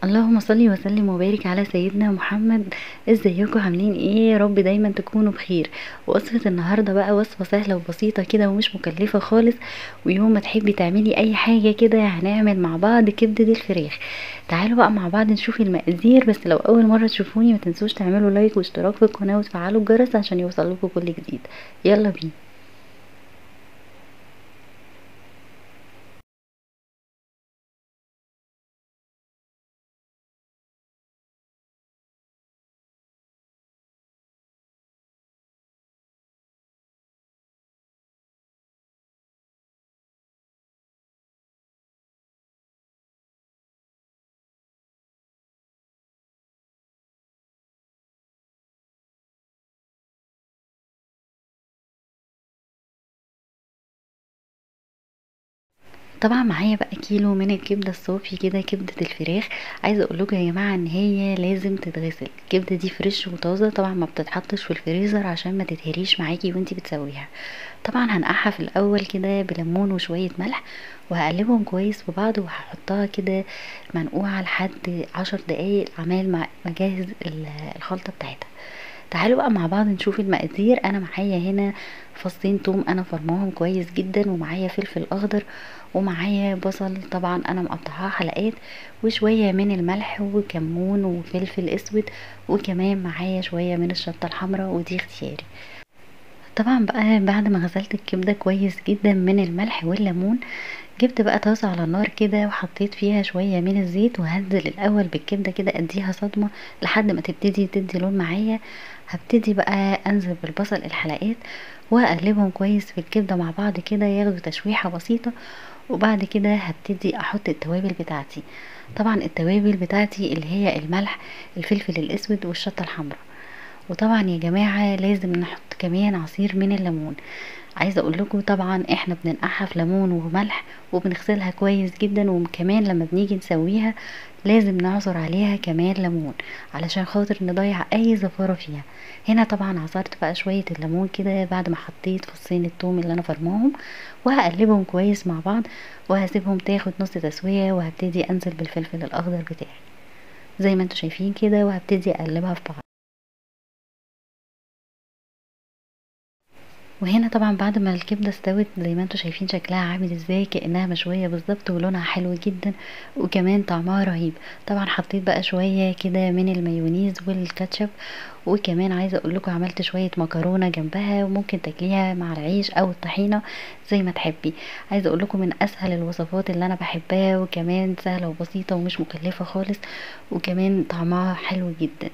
اللهم صل وسلم وبارك على سيدنا محمد. ازيكم عاملين ايه؟ يا رب دايما تكونوا بخير. وصفة النهاردة بقى وصفة سهلة وبسيطة كده ومش مكلفة خالص. ويوم ما تحبي تعملي اي حاجة كده هنعمل مع بعض كبدة الفراخ. تعالوا بقى مع بعض نشوف المقادير، بس لو اول مرة تشوفوني ما تنسوش تعملوا لايك واشتراك في القناة وتفعلوا الجرس عشان يوصلكوا كل جديد. يلا بينا. طبعا معايا بقى كيلو من الكبده الصافي كده، كبده الفراخ. عايزه اقول لكم يا جماعه ان هي لازم تتغسل. الكبده دي فريش وطازه، طبعا ما بتتحطش في الفريزر عشان ما تتهريش معاكي وانتي بتسويها. طبعا هنقعها في الاول كده بليمون وشويه ملح، وهقلبهم كويس في بعض، وهحطها كده منقوعه لحد 10 دقايق عمال ما اجهز الخلطه بتاعتها. تعالوا بقى مع بعض نشوف المقادير. انا معايا هنا فصين توم انا فرماهم كويس جدا، ومعايا فلفل اخضر، ومعايا بصل طبعا انا مقطعاه حلقات، وشوية من الملح وكمون وفلفل اسود، وكمان معايا شوية من الشطة الحمراء ودي اختياري. طبعا بقى بعد ما غسلت الكبدة كويس جدا من الملح والليمون، جبت بقى طاسة على النار كده وحطيت فيها شوية من الزيت، وهنزل الاول بالكبدة كده اديها صدمة لحد ما تبتدي تدي لون معايا. هبتدي بقى انزل بالبصل الحلقات واقلبهم كويس في الكبدة مع بعض كده ياخدوا تشويحة بسيطة. وبعد كده هبتدي احط التوابل بتاعتي. طبعا التوابل بتاعتي اللي هي الملح، الفلفل الاسود والشطة الحمراء. وطبعا يا جماعة لازم نحط كمان عصير من الليمون. عايزه اقول لكم طبعا احنا بننقعها في ليمون وملح، وبنغسلها كويس جدا، وكمان لما بنيجي نسويها لازم نعصر عليها كمان ليمون علشان خاطر نضيع اي زفارة فيها. هنا طبعا عصرت بقى شوية الليمون كده بعد ما حطيت فصين الثوم اللي انا فرماهم، وهقلبهم كويس مع بعض، وهسيبهم تاخد نص تسوية، وهبتدي انزل بالفلفل الاخضر بتاعي زي ما انتوا شايفين كده، وهبتدي اقلبها في بعض. وهنا طبعا بعد ما الكبده استوت زي ما انتوا شايفين شكلها عامل ازاي، كأنها مشوية بالظبط، ولونها حلو جدا، وكمان طعمها رهيب. طبعا حطيت بقى شوية كده من المايونيز والكاتشب، وكمان عايزه اقول لكم عملت شويه مكرونه جنبها، وممكن تاكليها مع العيش او الطحينه زي ما تحبي. عايزه اقول لكم من اسهل الوصفات اللي انا بحبها، وكمان سهله وبسيطه ومش مكلفه خالص، وكمان طعمها حلو جدا.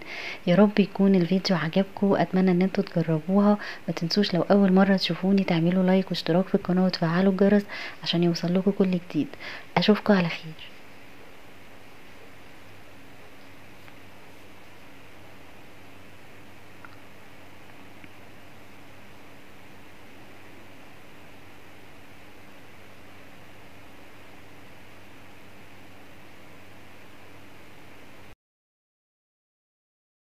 يا رب يكون الفيديو عجبكم، اتمنى ان انتوا تجربوها. ما تنسوش لو اول مره تشوفوني تعملوا لايك واشتراك في القناه وتفعلوا الجرس عشان يوصل لكم كل جديد. اشوفكم على خير.